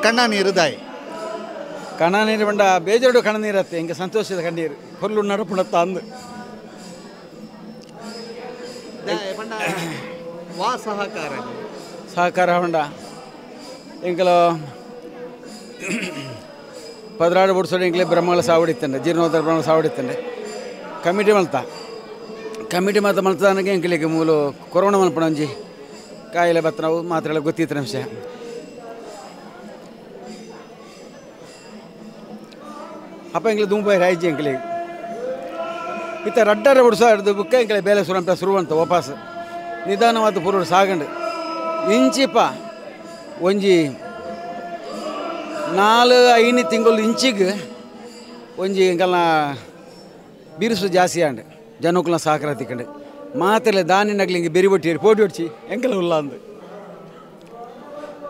ಕಣ್ಣ ನೀರು ದಾಯಿ ಕಣ ನೀರು ಬಂಡ ಬೇಜಾರು ಕಣ ನೀರತ್ತೆ ಹಿಂಗೆ ಸಂತೋಷದ ಕಣ್ಣೀರು ಕೊಲ್ಲು ನಡಪುಣತ್ತ ಅಂದು ವಾ ಸಹಕಾರ ಸಹಕಾರ ಹೊಂಡ ಎಂಕಲು ಪದರಾಡು ಬಿಡಿಸೋಡು ಎಂಕಲೆ ಬ್ರಹ್ಮಗಳ ಸಾವಡಿತ್ತಂಡೆ ಜೀರ್ಣೋದ್ಧಾರ ಬ್ರಹ್ಮ ಸಾವಡಿತ್ತಂಡೆ ಕಮಿಟಿ ಕಮಿಟಿ ಮಲ್ತದಾನಗೆ ಎಂಕಲಿಗೆ ಮೂಲು ಕೊರೋನಾ ಮಲ್ಪಣ ಒಂಜಿ ಕಾಯಿಲೆ ಬತ್ತ ನಾವು ಮಾತ್ರೆಲ್ಲ ಗೊತ್ತಿತ್ತು ವಿಷಯ ಅಪ್ಪ ಎಂಕಲೆ ದುಂಬೈ ರಾಜ್ಯ ಎಂಕಲಿಗೆ ಇತ್ತ ರಡ್ಡರ ಬಿಡಿಸೋ ಹಿಡಿದು ಬುಕ್ಕ ಎಂಕಲೆ ಬೇಲೆ ಸುರಂಪ ಸುರುವಂತ ವಾಪಸ್ ನಿಧಾನವಾದ ಪೂರ್ವ ಸಾಗಂಡು ಇಂಚಿಪ್ಪ ಒಂಜಿ 4-5 ತಿಂಗಳು ಇಂಚಿಗೆ ಒಂಜಿ ಎಂಕಲ್ನ ಬಿರುಸು ಜಾಸ್ತಿ ಆಂಡು ಜನಕ್ಕಲ್ನ ಸಹಕಾರ ತಿಕ್ಕಂಡು ಮಾತೆಲ್ಲ ದಾನಿ ನಗ್ಲಿ ಹಿಂಗೆ ಬೆರಿ ಬೊಟ್ಟಿ ಪೋಟಿ ಹೊಡ್ಚಿ ಎಂಕಲ ಉಲ್ಲ ಅಂದು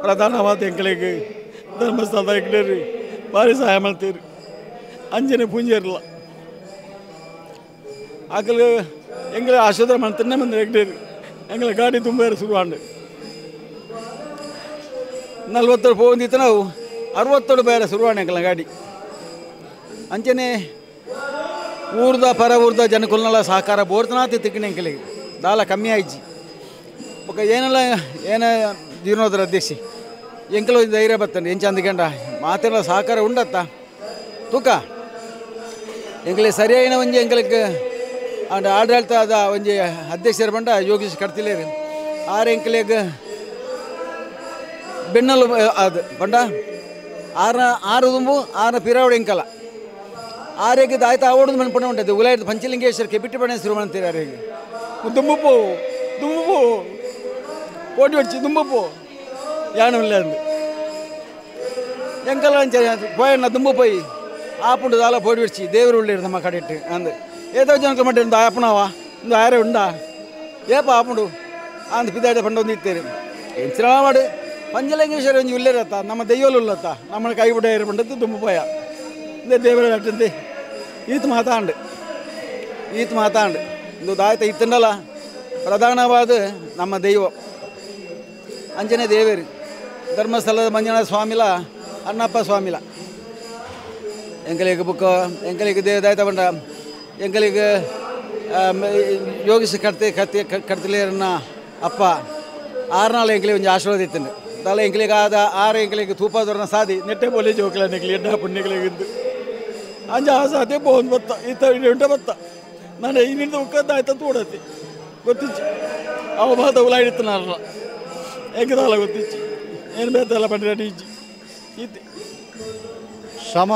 ಪ್ರಧಾನವಾದ ಎಂಕಲಿಗೆ ಧರ್ಮಸ್ಥಳದ ಎಂಕಲೇರಿ ಭಾರಿ ಸಹಾಯ ಮಾಡ್ತೀರಿ ಅಂಜನೆ ಪೂಂಜೆ ಇರಲ್ಲ ಆಕಲು ಎಂಕಲ ಆಶೋದ್ರ ಮಾಡ್ತಾನೆ ಬಂದು ಎಂಕಲೇರಿ ಎಂಕಲ ಗಾಡಿ ತುಂಬ ಶುರು ಆಂಡು 40 ಹೋಗಿತ್ತು ನಾವು 60 ಬೇರೆ ಶುರುವಾಣೆ ಎಂಕಲ ಗಾಡಿ ಅಂಚನೆ ಊರ್ದ ಪರ ಊರ್ದ ಜನಕ್ಕಲ್ನೆಲ್ಲ ಸಹಕಾರ ಬೋರ್ತನಾತಿ ತಿಕ್ಕಣೆ ಎಂಕಲಿಗೆ ದಾಲ ಕಮ್ಮಿ ಆಯ್ಜಿ ಬೊಕ್ಕ ಏನ ಜೀರ್ಣೋದ್ಧಾರ ಅಧ್ಯಕ್ಷಿ ಎಂಕಲು ಧೈರ್ಯ ಬರ್ತಂಡೆ ಎಂಚ ಅಂದ್ಕೊಂಡ ಮಾತೆಲ್ಲ ಸಹಕಾರ ಉಂಡತ್ತ ತೂಕ ಎಂಕಲಿಗೆ ಸರಿಯಾಗಿನ ಒಂಜಿ ಎಂಕಲಿಗೆ ಆಡಳಿತದ ಒಂಜಿ ಅಧ್ಯಕ್ಷರು ಬಂಡ ಯೋಗೀಶ್ ಕಟ್ತಿಲೇರಿ ಆರು ಎಂಕಲಿಗೆ ಬೆನ್ನಲು ಅದು ಬಂಡ ಆರು ದುಂಬು 6 ಪಿರಾವಡು ಎಂಕಲ ಆರೆಗೆ ಆಯ್ತು ಆವೋಡು ಮನ್ಪಣ ಉಂಟದು ಉಲಾಯ್ದು ಪಂಚಲಿಂಗೇಶ್ವರ ಕೆಪಿಟಿ ಪಣೆ ಶುರು ಮಾಡ್ತೀರಿ ಆರೆಗೆ ದುಂಬು ಪೋಟಿ ಹೊಡ್ಚಿ ದುಂಬು ಯಾನು ಇಲ್ಲ ಅಂದು ಎಂಕಲ ಪೋಯಣ್ಣ ದುಂಬು ಪೋಯಿ ಆಪುಂಡು ದಾಲ ಪೋಟಿ ಹೊಡ್ಚಿ ದೇವರು ಉಳ್ಳಿರು ನಮ್ಮ ಕಡೆ ಇಟ್ಟು ಅಂದು ಏತೋ ಜನಕ್ಕೆ ಮಟ್ಟ ಒಂದು ಆಪಣವ ಒಂದು ಆರೆ ಉಂಡಾ ಏಪ ಆಪುಂಡು ಅಂದು ಪಿದಾಡ ಪಂಡ ಒಂದು ಇತ್ತೇರಿ ಎಂಚಿನ ಮಾಡು ಪಂಚಲಿಂಗೇಶ್ವರ ಒಂಜಿ ಉಲ್ಲೇರತ್ತ ನಮ್ಮ ದೆಯ್ಯೋಲು ಉಲ್ಲತ್ತ ನಮ್ಮ ಕೈ ಬಿಡ ಏರು ಬಂಡದ್ದು ದುಂಬು ಪೋಯ ಇದೇ ದೇವರ ಅಟ್ಟಂತೆ ಈತ ಮಾತಾಂಡು ಇಂದು ದಾಯ್ತ ಇತ್ತಂಡಲ್ಲ ಪ್ರಧಾನವಾದ ನಮ್ಮ ದೈವ ಅಂಜನೆ ದೇವೇರು ಧರ್ಮಸ್ಥಳದ ಮಂಜುನಾಥ ಸ್ವಾಮಿಲ ಅಣ್ಣಪ್ಪ ಸ್ವಾಮಿಲ ಎಂಕಲಿಗೆ ಬುಕ್ಕ ಎಂಕಲಿಗೆ ದಾಯ್ತ ಬಂಡ ಎಂಕಲಿಗೆ ಯೋಗಿಸಿ ಕಡ್ತಿಲೇರನ್ನ ಅಪ್ಪ 6 ನಾಳು ಎಂಕಲಿಗೆ ಒಂದು ಆಶೀರ್ವಾದ ಇತ್ತಂಡು ದಲ ಎಂಕಲಿಗೆ ಆದ 6 ಎಂಕಲಿಗೆ ತೂಪಾದವ್ರನ್ನ ಸಾದಿ ನೆಟ್ಟೆ ಬೋಲಿ ಜೋಕಲ ನೆಕ್ಲಿ ಎಡ್ಡ ಪುಣ್ಯಗಳಿಗಿದ್ದು ಅಂಜ ಆಸಾತೆ ಬೋನ್ ಬತ್ತ ಈತ ಉಂಟ ಬತ್ತ ನಾನು ಇನ್ನಿಂದ ಉಕ್ಕದ್ದು ಆಯ್ತು ತೋಡತ್ತಿ ಗೊತ್ತಿಚ್ಚು ಅವ ಬಾತ ಉಲಾಡಿತ್ತು ನಾರಲ್ಲ ಹೆಂಗದಲ್ಲ ಗೊತ್ತಿಚ್ಚು ಏನು ಬೇತಲ್ಲ ಪಂಡ್ರೆ ಇಜ್ಜಿ ಇತ್ತು ಶ್ರಮ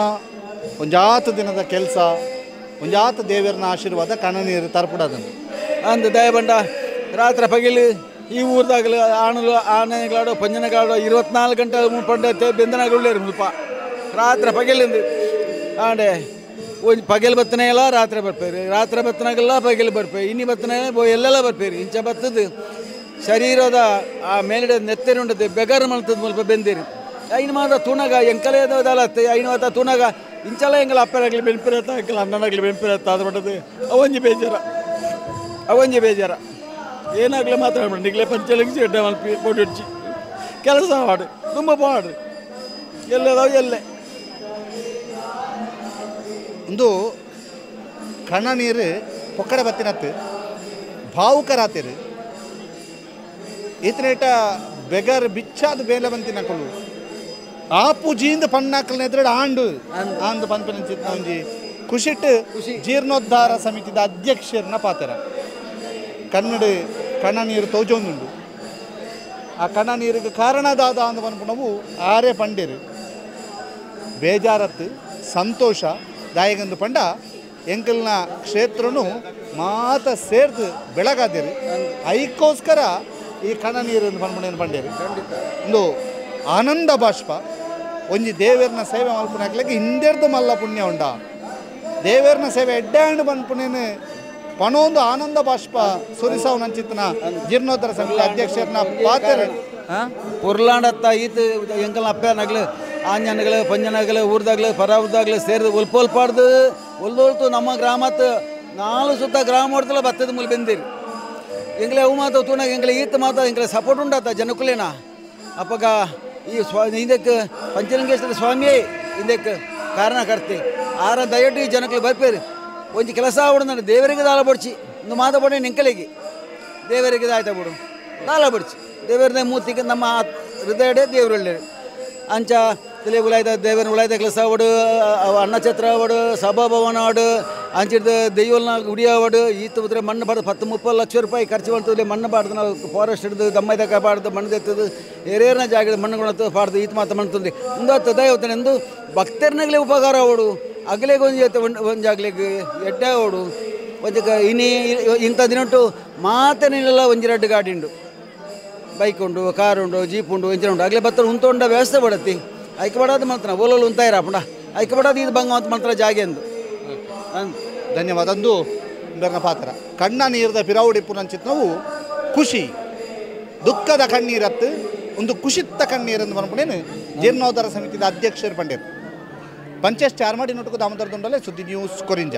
ಒಂಜಾತು ದಿನದ ಕೆಲಸ ಒಂಜಾತು ದೇವರನ ಆಶೀರ್ವಾದ ಕಣ ನೀರು ತರ್ಪಡದನ್ನು ಅಂದು ದಯ ಬಂಡ ರಾತ್ರಿ ಪಗಿಲು ಈ ಊರ್ದಾಗಲು ಆನೆಗಳಾಡೋ ಪಂಜನಗಾಡೋ 24 ಗಂಟೆ ಪಂಡತೆ ಬೆಂದನಗುಳ್ಳೇರು ಮುಲ್ಪ ರಾತ್ರಿ ಪಗಿಲಿಂದು ಆಂಡೆ ಒಂದು ಪಗೆಲ್ ಬತ್ತನೆ ಎಲ್ಲ ರಾತ್ರಿ ಬರ್ಪೇರಿ ರಾತ್ರಿ ಬತ್ತನಾಗೆಲ್ಲ ಪಗೆಲ್ ಬರ್ಪೇರಿ ಇನ್ನಿ ಬತ್ತನೆ ಎಲ್ಲೆಲ್ಲ ಬರ್ಪೇರಿ ಇಂಚ ಬತ್ತದು ಶರೀರದ ಆ ಮೇಲಿಡ ನೆತ್ತೇರಿ ಉಂಟದೆ ಬೆಗರ್ ಮಲ್ತದ ಮುಲ್ಪ ಬೆಂದಿರಿ ಐನು ಮಾತ್ರ ತೂನಾಗ ಎಂಕಲೇದಲತ್ತೆ ಐನು ಮಾತ್ರ ತೂನಾಗ ಇಂಚಲ್ಲ ಎಂಗಲ ಅಪ್ಪರಾಗಲಿ ಬೆನ್ಪಿರತ್ತ ಎಂಕಲ ಅಣ್ಣನಾಗಲಿ ಬೆನ್ಪಿರತ್ತ ಅದು ಬಿಟ್ಟದು ಅವೊಂಜಿ ಬೇಜಾರ ಏನಾಗಲಿ ಮಾತಾಡ್ಬೇಡ ನಿಗ್ಲೇ ಪಂಚಲಿಂಗಿ ಎಡ್ಡೆ ಮಲ್ಪಿ ಪೋಟಿ ಹೊಡ್ಚಿ ಕೆಲಸ ಮಾಡು ತುಂಬ ಪಾಡು ಎಲ್ಲದಾವ ಎಲ್ಲೇ ಒಂದು ಕಣ ನೀರು ಪೊಕ್ಕಡೆ ಬತ್ತಿನತ್ತು ಭಾವುಕರಾತಿರು ಈತನೇಟ ಬೆಗರ್ ಬಿಚ್ಚಾದ ಬೇಲೆ ಬಂತಿನ ಕೊಲು ಆಪು ಜೀಂದ ಪಣ್ಣಾಕಲ್ನ ಎದುರು ಆಂದು ಪಂಪಿನ ಚಿತ್ತ ಒಂಜಿ ಖುಷಿಟ್ಟು ಜೀರ್ಣೋದ್ಧಾರ ಸಮಿತಿದ ಅಧ್ಯಕ್ಷರನ್ನ ಪಾತ್ರ ಕನ್ನಡ ಕಣ ನೀರು ತೋಜೊಂದುಂಡು ಆ ಕಣ ನೀರಿಗೆ ಕಾರಣದಾದ ಅಂದು ಪನ್ಪುಣವು ಆರೇ ಪಂಡೇರು ಬೇಜಾರತ್ತು ಸಂತೋಷ ದಾಯಗಂದು ಪಂಡ ಎಂಕಲ್ನ ಕ್ಷೇತ್ರನು ಮಾತ ಸೇರ್ದು ಬೆಳಗಾದಿರು ಐಕ್ಕೋಸ್ಕರ ಈ ಕಣ ನೀರು ಪನ್ಪುಣೇನು ಪಂಡೇರು ಒಂದು ಆನಂದ ಬಾಷ್ಪ ಒಂಜಿ ದೇವರನ ಸೇವೆ ಮಲ್ಪುನಾಕ್ಲಿಕ್ಕೆ ಹಿಂದೆರ್ದು ಮಲ್ಲ ಪುಣ್ಯ ಉಂಡ ದೇವರನ ಸೇವೆ ಎಡ್ಡಾಂಡು ಪನ್ಪುನೇನು ಪಣೊಂದು ಆನಂದ ಬಾಷ್ಪ ಸುರಿಸಾವು ನಂಚಿತ್ತನ ಜೀರ್ಣೋದ್ಧಾರ ಸಮಿತಿ ಅಧ್ಯಕ್ಷರನ್ನ ಪಾತ್ರ ಪುರ್ಲಾಂಡತ್ತ ಈತ ಎಂಕಲ್ನ ಅಪ್ಪ ನಗ್ಲು ಆಂಜನಗಳು ಪಂಜನಗಳು ಊರ್ದಾಗ್ಲು ಪರ ಊರ್ದಾಗ್ಲು ಸೇರಿದು ಒಲ್ಪಾಡ್ದು ಒಲ್ದೋಳ್ತು ನಮ್ಮ ಗ್ರಾಮತ್ತು 4 ಸುತ್ತ ಗ್ರಾಮ ಹೊಡ್ದಲ್ಲ ಬತ್ತದ ಮೂಲ ಬೆಂದಿರಿ ಎಂಗ್ಲೆ ಅವು ಮಾತು ತೂನಾಗ ಎಂಗ್ಲೆ ಈತ ಮಾತ ಎಂಗ್ಲೆ ಸಪೋರ್ಟ್ ಉಂಡತ್ತ ಜನಕ್ಕಲೇನ ಅಪ್ಪಗ ಈ ಇದಕ್ಕೆ ಪಂಚಲಿಂಗೇಶ್ವರ ಸ್ವಾಮಿಯೇ ಇದಕ್ಕೆ ಕಾರಣಕರ್ತೆ ಆರ ದಯವಿಟ್ಟು ಈ ಜನಕ್ಕೆ ಬರ್ಪೇರು ಒಂಜಿ ಕೆಲಸ ಆವಡು ನಾನು ದೇವರಿಗೆ ದಾಲ ಬಡ್ಚಿ ಒಂದು ಮಾತ ಬಡ ನಿಂಕಲಿಗೆ ದೇವರಿಗೆ ದಾಯ್ತ ಬಿಡು ದಾಲ ಬಡ್ಚಿ ದೇವರದೇ ಮೂರ್ತಿಗೆ ನಮ್ಮ ಹೃದಯಡೆ ದೇವರೊಳ್ಳೆ ಅಂಚ ತಲೆ ಉಲಾಯ್ದ ದೇವರ ಉಲಾಯ್ದ ಕೆಲಸ ಆವಡು ಅನ್ನಛತ್ರ ಆವಡು ಸಭಾಭವನ ಆವಡು ಅಂಚಿಡ್ದು ದೆಯ್ಯಲ್ನ ಗುಡಿ ಆವಡು ಈತ ಉದ್ರೆ ಮಣ್ಣು ಬಾಡ್ದು 10-30 ಲಕ್ಷ ರೂಪಾಯಿ ಖರ್ಚು ಮಾಡ್ತದೆ ಮಣ್ಣು ಬಾಡ್ದು ನಾವು ಫಾರೆಸ್ಟ್ ಹಿಡಿದು ದಮ್ಮೈದಕ ಬಾಡ್ದು ಮಣ್ಣು ಎತ್ತದು ಏರೇರ್ನ ಜಾಗ ಮಣ್ಣುಗಳತ್ತು ಬಾಡ್ದು ಈತ ಮಾತು ಮಾಡ್ತಂದು ಮುಂದೆ ದಯವತ್ತನೆಂದು ಭಕ್ತರ್ನಾಗಲೇ ಉಪಕಾರ ಆವಡು ಅಗಲಿಗೆ ಒಂದು ಜಾಗ್ಲಿಗೆ ಎಡ್ಡೆ ಆವಡು ಒಂದಕ್ಕೆ ಇನ್ನಿ ಇಂಥ ದಿನಟ್ಟು ಮಾತೇನಿಲ್ಲ ಒಂಜಿ 2 ಗಾಡಿ ಉಂಡು ಬೈಕ್ ಉಂಡು ಕಾರ್ ಉಂಡು ಜೀಪ್ ಉಂಡು ಇಂಜಿನ್ ಉಂಡು ಆಗಲೇ ಬತ್ತ ಉಂಟೊಂಡ ವ್ಯವಸ್ಥೆ ಬಡತ್ತಿ ಐಕೆ ಬಡೋದು ಮಾಡ್ತಾನೆ ಓಲೋಲು ಉಂತಾಯಿರ ಪುಂಡ ಐಕೆ ಬಡೋದು ಇದು ಬಂಗ ಅಂತ ಮಾಡ್ತಾರೆ ಜಾಗೆ ಎಂದು ಧನ್ಯವಾದ ಅಂದು ಬೆರ್ನ ಪಾತ್ರ ಕಣ್ಣ ನೀರದ ಪಿರಾವುಡಿ ಪುನಂಚಿತ್ನವು ಖುಷಿ ದುಃಖದ ಕಣ್ಣೀರತ್ತು ಒಂದು ಖುಷಿತ್ತ ಕಣ್ಣೀರೆಂದು ಬಂದ್ಬಿಡೇನು ಜೀರ್ಣೋದ್ಧಾರ ಸಮಿತಿದ ಅಧ್ಯಕ್ಷರು ಪಂಡಿತ್ ಪಂಚಾಯತ್ ಚಾರ್ಮಾಡಿ ನೋಟು ದಾಮೋದರ ದುಂಡಲೆ ಸುದ್ದಿ ನ್ಯೂಸ್ ಕೊರಿಂಜ.